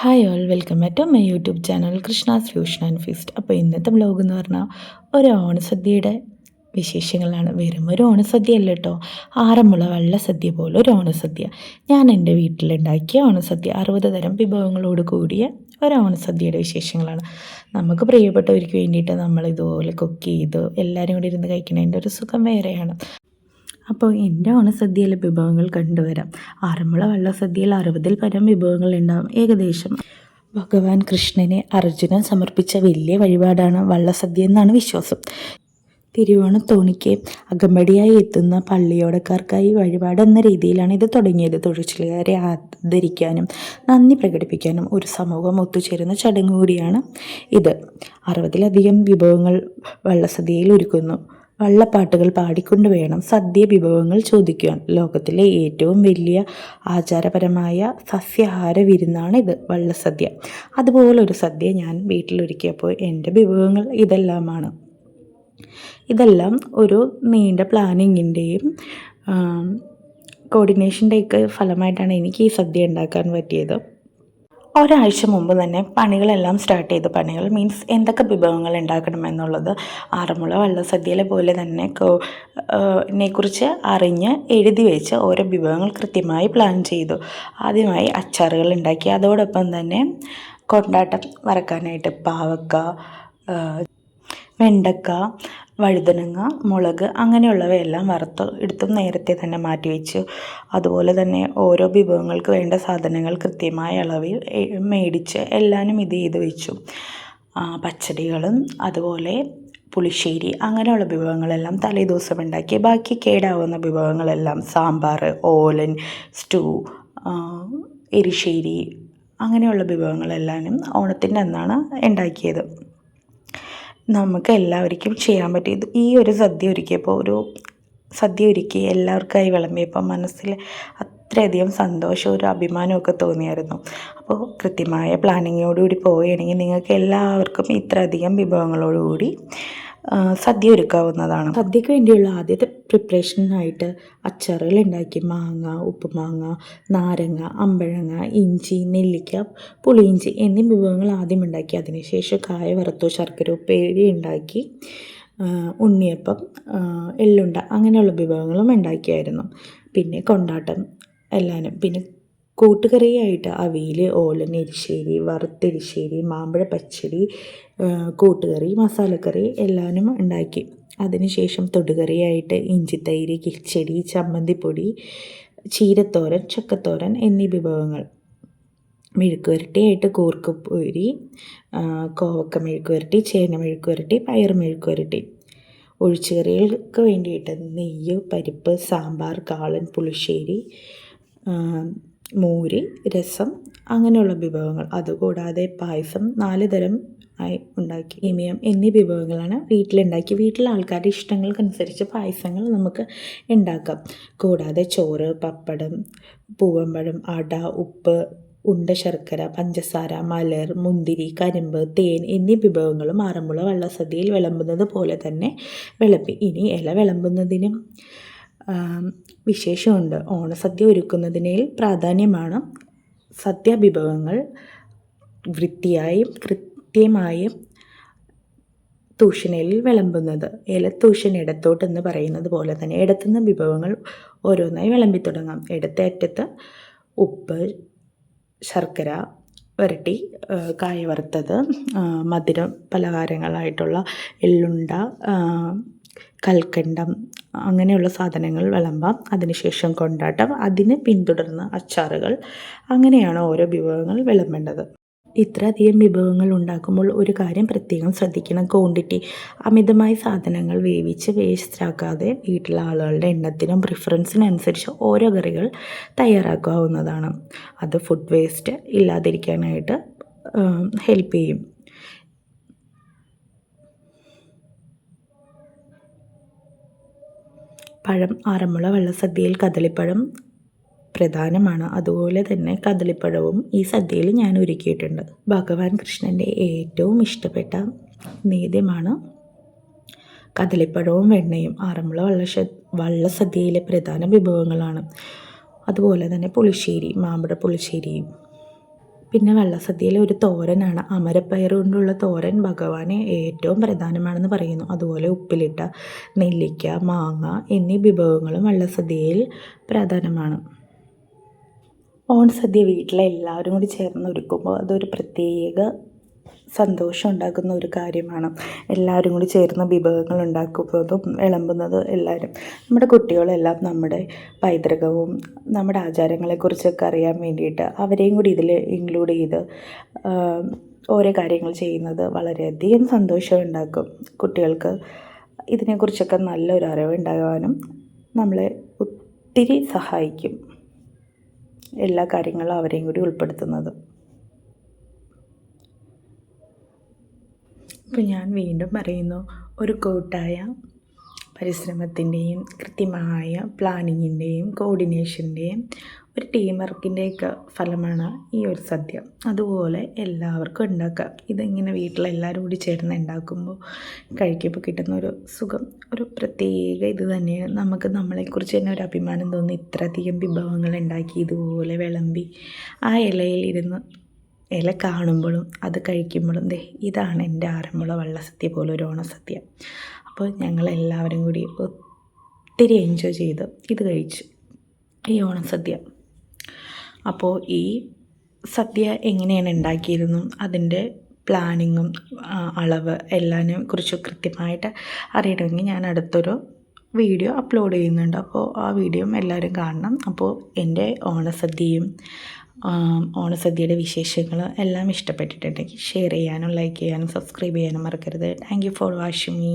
Hi all, welcome back to my YouTube channel Krishna's fusion and feast. അപ്പോൾ ഇന്നത്തെ vlog എന്ന് പറഞ്ഞാൽ ഒരു ഓണസദ്യയുടെ വിശേഷങ്ങളാണ്. വെറും ഒരു ഓണസദ്യ അല്ല കേട്ടോ, ആറന്മുള വള്ളസദ്യ പോലെ ഒരു ഓണസദ്യ. ഞാൻ എൻ്റെ വീട്ടിലുണ്ടാക്കിയ ഓണസദ്യ, 60 തരം വിഭവങ്ങളോട് കൂടിയ ഒരു ഓണസദ്യയുടെ വിശേഷങ്ങളാണ്. നമുക്ക് പ്രിയപ്പെട്ടവർക്ക് വേണ്ടിയിട്ട് നമ്മൾ ഇതുപോലെ കുക്ക് ചെയ്ത് എല്ലാവരും കൂടി ഇരുന്ന് കഴിക്കുന്നതിൻ്റെ ഒരു സുഖം വേറെയാണ്. അപ്പോൾ എൻ്റെ ഓണസദ്യയിലെ വിഭവങ്ങൾ കണ്ടുവരാം. ആറന്മുള വള്ളസദ്യയിൽ 60-ൽ പരം വിഭവങ്ങൾ ഉണ്ടാകും. ഏകദേശം ഭഗവാൻ കൃഷ്ണനെ അർജുനൻ സമർപ്പിച്ച വലിയ വഴിപാടാണ് വള്ളസദ്യ എന്നാണ് വിശ്വാസം. തിരുവോണത്തോണിക്ക് അകമ്പടിയായി എത്തുന്ന പള്ളിയോടക്കാർക്കായി വഴിപാട് എന്ന രീതിയിലാണ് ഇത് തുടങ്ങിയത്. തൊഴിലാളികളെ ആദരിക്കാനും നന്ദി പ്രകടിപ്പിക്കാനും ഒരു സമൂഹം ഒത്തുചേരുന്ന ചടങ്ങ് കൂടിയാണ് ഇത്. 60-ലധികം വിഭവങ്ങൾ വള്ളസദ്യയിൽ ഒരുക്കുന്നു. വള്ളപ്പാട്ടുകൾ പാടിക്കൊണ്ട് വേണം സദ്യ വിഭവങ്ങൾ ചോദിക്കുവാൻ. ലോകത്തിലെ ഏറ്റവും വലിയ ആചാരപരമായ സസ്യാഹാര വിരുന്നാണ് ഇത്, വള്ളസദ്യ. അതുപോലൊരു സദ്യ ഞാൻ വീട്ടിലൊരുക്കിയപ്പോൾ എൻ്റെ വിഭവങ്ങൾ ഇതെല്ലാം ഒരു നീണ്ട പ്ലാനിങ്ങിൻ്റെയും കോർഡിനേഷൻ്റെയൊക്കെ ഫലമായിട്ടാണ് എനിക്ക് ഈ സദ്യ ഉണ്ടാക്കാൻ പറ്റിയത്. ഒരാഴ്ച മുമ്പ് തന്നെ പണികളെല്ലാം സ്റ്റാർട്ട് ചെയ്തു. പണികൾ മീൻസ് എന്തൊക്കെ വിഭവങ്ങൾ ഉണ്ടാക്കണമെന്നുള്ളത് ആറന്മുള വള്ളസദ്യയിലെ പോലെ തന്നെ നെക്കുറിച്ച് അറിഞ്ഞ് എഴുതി വെച്ച് ഓരോ വിഭവങ്ങൾ കൃത്യമായി പ്ലാൻ ചെയ്തു. ആദ്യമായി അച്ചാറുകൾ ഉണ്ടാക്കി. അതോടൊപ്പം തന്നെ കൊണ്ടാട്ടം വറക്കാനായിട്ട് പാവക്ക, വെണ്ടക്ക, വഴുതനങ്ങ, മുളക് അങ്ങനെയുള്ളവയെല്ലാം വറുത്ത് എടുത്തും നേരത്തെ തന്നെ മാറ്റി വെച്ചു. അതുപോലെ തന്നെ ഓരോ വിഭവങ്ങൾക്ക് വേണ്ട സാധനങ്ങൾ കൃത്യമായ അളവിൽ മേടിച്ച് എല്ലാവരും ഇത് ചെയ്ത് വെച്ചു. പച്ചടികളും അതുപോലെ പുളിശ്ശേരി അങ്ങനെയുള്ള വിഭവങ്ങളെല്ലാം തലേദിവസം ഉണ്ടാക്കി. ബാക്കി കേടാവുന്ന വിഭവങ്ങളെല്ലാം സാമ്പാർ, ഓലൻ, സ്റ്റൂ, എരിശ്ശേരി അങ്ങനെയുള്ള വിഭവങ്ങളെല്ലാവരും ഓണത്തിൻ്റെ അന്നാണ് ഉണ്ടാക്കിയത്. നമുക്ക് എല്ലാവർക്കും ചെയ്യാൻ പറ്റിയത് ഈ ഒരു സദ്യ ഒരുക്കി എല്ലാവർക്കായി വിളമ്പിയപ്പോൾ മനസ്സിൽ അത്രയധികം സന്തോഷവും ഒരു അഭിമാനമൊക്കെ തോന്നിയായിരുന്നു. അപ്പോൾ കൃത്യമായ പ്ലാനിങ്ങോടുകൂടി പോവുകയാണെങ്കിൽ നിങ്ങൾക്ക് എല്ലാവർക്കും ഇത്രയധികം വിഭവങ്ങളോടുകൂടി സദ്യ ഒരുക്കാവുന്നതാണ്. സദ്യക്ക് വേണ്ടിയുള്ള ആദ്യത്തെ പ്രിപ്പറേഷനായിട്ട് അച്ചാറുകൾ ഉണ്ടാക്കി. മാങ്ങ, ഉപ്പുമാങ്ങ, നാരങ്ങ, അമ്പഴങ്ങ, ഇഞ്ചി, നെല്ലിക്ക, പുളിയിഞ്ചി എന്നീ വിഭവങ്ങൾ ആദ്യം ഉണ്ടാക്കി. അതിനുശേഷം കായ വറുത്തു, ശർക്കര ഉപ്പേരി ഉണ്ടാക്കി, ഉണ്ണിയപ്പം, എള്ളുണ്ട അങ്ങനെയുള്ള വിഭവങ്ങളും ഉണ്ടാക്കിയായിരുന്നു. പിന്നെ കൊണ്ടാട്ടം എല്ലാവരും. പിന്നെ കൂട്ടുകറിയായിട്ട് അവിയൽ, ഓലൻ, എരിശ്ശേരി, വറുത്തെരിശ്ശേരി, മാമ്പഴ പച്ചടി, കൂട്ടുകറി, മസാലക്കറി എല്ലാവരും ഉണ്ടാക്കി. അതിനുശേഷം തൊടുകറിയായിട്ട് ഇഞ്ചിത്തൈര്, കിച്ചടി, ചമ്മന്തിപ്പൊടി, ചീരത്തോരൻ, ചക്കത്തോരൻ എന്നീ വിഭവങ്ങൾ. മെഴുക്കുവരട്ടിയായിട്ട് കൂർക്കപ്പൂരി, കോവക്ക മെഴുക്കുവരട്ടി, ചേന മെഴുക്കുവരട്ടി, പയർ മെഴുക്കുവരട്ടി. ഒഴിച്ചുകറികൾക്ക് വേണ്ടിയിട്ട് നെയ്യ്, പരിപ്പ്, സാമ്പാർ, കാളൻ, പുളിശ്ശേരി, മോര്, രസം അങ്ങനെയുള്ള വിഭവങ്ങൾ. അതുകൂടാതെ പായസം 4 തരം ആയി ഉണ്ടാക്കി. സേമിയം എന്നീ വിഭവങ്ങളാണ് വീട്ടിലുണ്ടാക്കി. വീട്ടിലെ ആൾക്കാരുടെ ഇഷ്ടങ്ങൾക്കനുസരിച്ച് പായസങ്ങൾ നമുക്ക് ഉണ്ടാക്കാം. കൂടാതെ ചോറ്, പപ്പടം, പൂവമ്പഴം, അട, ഉപ്പ്, ഉണ്ട ശർക്കര, പഞ്ചസാര, മലർ, മുന്തിരി, കരിമ്പ്, തേൻ എന്നീ വിഭവങ്ങളും ആറന്മുള വള്ളസദ്യയിൽ വിളമ്പുന്നത് പോലെ തന്നെ വിളമ്പി. ഇനി ഇല വിളമ്പുന്നതിനും വിശേഷമുണ്ട്. ഓണസദ്യ ഒരുക്കുന്നതിനിൽ പ്രാധാന്യമാണ് സദ്യ വിഭവങ്ങൾ വൃത്തിയായും കൃത്യമായും തൂഷണയിൽ വിളമ്പുന്നത്. ഇലത്തൂഷൻ ഇടത്തോട്ടെന്ന് പറയുന്നത് പോലെ തന്നെ ഇടത്തുനിന്ന് വിഭവങ്ങൾ ഓരോന്നായി വിളമ്പി തുടങ്ങാം. ഇടത്തെ അറ്റത്ത് ഉപ്പ്, ശർക്കര വരട്ടി, കായ വറുത്തത്, മധുര പലഹാരങ്ങളായിട്ടുള്ള എള്ളുണ്ട, കൽക്കണ്ടം അങ്ങനെയുള്ള സാധനങ്ങൾ വിളമ്പാം. അതിനുശേഷം കൊണ്ടാട്ടം, അതിന് പിന്തുടർന്ന് അച്ചാറുകൾ. അങ്ങനെയാണ് ഓരോ വിഭവങ്ങൾ വിളമ്പേണ്ടത്. ഇത്രയധികം വിഭവങ്ങൾ ഉണ്ടാക്കുമ്പോൾ ഒരു കാര്യം പ്രത്യേകം ശ്രദ്ധിക്കണം. ക്വാണ്ടിറ്റി. അമിതമായ സാധനങ്ങൾ വേവിച്ച് വേസ്റ്റാക്കാതെ വീട്ടിലെ ആളുകളുടെ എണ്ണത്തിനും പ്രിഫറൻസിനനുസരിച്ച് ഓരോ കറികൾ തയ്യാറാക്കാവുന്നതാണ്. അത് ഫുഡ് വേസ്റ്റ് ഇല്ലാതിരിക്കാനായിട്ട് ഹെൽപ്പ് ചെയ്യും. പഴം. ആറന്മുള വള്ളസദ്യയിൽ കദളിപ്പഴം പ്രധാനമാണ്. അതുപോലെ തന്നെ കദളിപ്പഴവും ഈ സദ്യയിൽ ഞാൻ ഒരുക്കിയിട്ടുണ്ട്. ഭഗവാൻ കൃഷ്ണൻ്റെ ഏറ്റവും ഇഷ്ടപ്പെട്ട നേദ്യമാണ് കദളിപ്പഴവും വെണ്ണയും. ആറന്മുള വള്ളസദ്യയിലെ പ്രധാന വിഭവങ്ങളാണ്. അതുപോലെ തന്നെ പുളിശ്ശേരി, മാമ്പഴ പുളിശ്ശേരിയും. പിന്നെ വെള്ളസദ്യയിലെ ഒരു തോരനാണ് അമരപ്പയർ കൊണ്ടുള്ള തോരൻ ഭഗവാന് ഏറ്റവും പ്രധാനമാണെന്ന് പറയുന്നു. അതുപോലെ ഉപ്പിലിട്ട നെല്ലിക്ക, മാങ്ങ എന്നീ വിഭവങ്ങളും വെള്ളസദ്യയിൽ പ്രധാനമാണ്. ഓണസദ്യ വീട്ടിലെ എല്ലാവരും കൂടി ചേർന്ന് ഒരുക്കുമ്പോൾ അതൊരു പ്രത്യേക സന്തോഷം ഉണ്ടാക്കുന്ന ഒരു കാര്യമാണ്. എല്ലാവരും കൂടി ചേർന്ന് വിഭവങ്ങൾ ഉണ്ടാക്കുന്നതും വിളമ്പുന്നതും എല്ലാവരും നമ്മുടെ കുട്ടികളെല്ലാം നമ്മുടെ പൈതൃകവും നമ്മുടെ ആചാരങ്ങളെക്കുറിച്ചൊക്കെ അറിയാൻ വേണ്ടിയിട്ട് അവരെയും കൂടി ഇതിൽ ഇൻക്ലൂഡ് ചെയ്ത് ഓരോ കാര്യങ്ങൾ ചെയ്യുന്നത് വളരെയധികം സന്തോഷം ഉണ്ടാക്കും. കുട്ടികൾക്ക് ഇതിനെക്കുറിച്ചൊക്കെ നല്ലൊരു അറിവുണ്ടാകാനും നമ്മളെ ഒത്തിരി സഹായിക്കും എല്ലാ കാര്യങ്ങളും അവരെയും കൂടി ഉൾപ്പെടുത്തുന്നത്. ഇപ്പം ഞാൻ വീണ്ടും പറയുന്നു, ഒരു കൂട്ടായ പരിശ്രമത്തിൻ്റെയും കൃത്യമായ പ്ലാനിങ്ങിൻ്റെയും കോർഡിനേഷൻ്റെയും ഒരു ടീം വർക്കിൻ്റെയൊക്കെ ഫലമാണ് ഈ ഒരു സദ്യ. അതുപോലെ എല്ലാവർക്കും ഉണ്ടാക്കാം. ഇതിങ്ങനെ വീട്ടിലെല്ലാവരും കൂടി ചേർന്ന് ഉണ്ടാക്കുമ്പോൾ കഴിക്കുമ്പോൾ കിട്ടുന്ന ഒരു സുഖം ഒരു പ്രത്യേക ഇത് തന്നെയാണ്. നമുക്ക് നമ്മളെക്കുറിച്ച് തന്നെ ഒരു അഭിമാനം തോന്നി ഇത്രയധികം വിഭവങ്ങൾ ഉണ്ടാക്കി ഇതുപോലെ വിളമ്പി ആ ഇലയിലിരുന്ന് ഇല കാണുമ്പോഴും അത് കഴിക്കുമ്പോഴും ഇതാണ് എൻ്റെ ആറന്മുള വള്ളസദ്യ പോലെ ഒരു ഓണസദ്യ. അപ്പോൾ ഞങ്ങളെല്ലാവരും കൂടി ഒത്തിരി എൻജോയ് ചെയ്ത് ഇത് കഴിച്ചു ഈ ഓണസദ്യ. അപ്പോൾ ഈ സദ്യ എങ്ങനെയാണ് ഉണ്ടാക്കിയതെന്നും അതിൻ്റെ പ്ലാനിങ്ങും അളവ് എല്ലാത്തിനെ കുറിച്ച് കൃത്യമായിട്ട് അറിയണമെങ്കിൽ ഞാൻ അടുത്തൊരു വീഡിയോ അപ്ലോഡ് ചെയ്യുന്നുണ്ട്. അപ്പോൾ ആ വീഡിയോ എല്ലാവരും കാണണം. അപ്പോൾ എൻ്റെ ഓണസദ്യയുടെ വിശേഷങ്ങൾ എല്ലാം ഇഷ്ടപ്പെട്ടിട്ടുണ്ടെങ്കിൽ ഷെയർ ചെയ്യാനും ലൈക്ക് ചെയ്യാനും സബ്സ്ക്രൈബ് ചെയ്യാനും മറക്കരുത്. Thank you for watching me.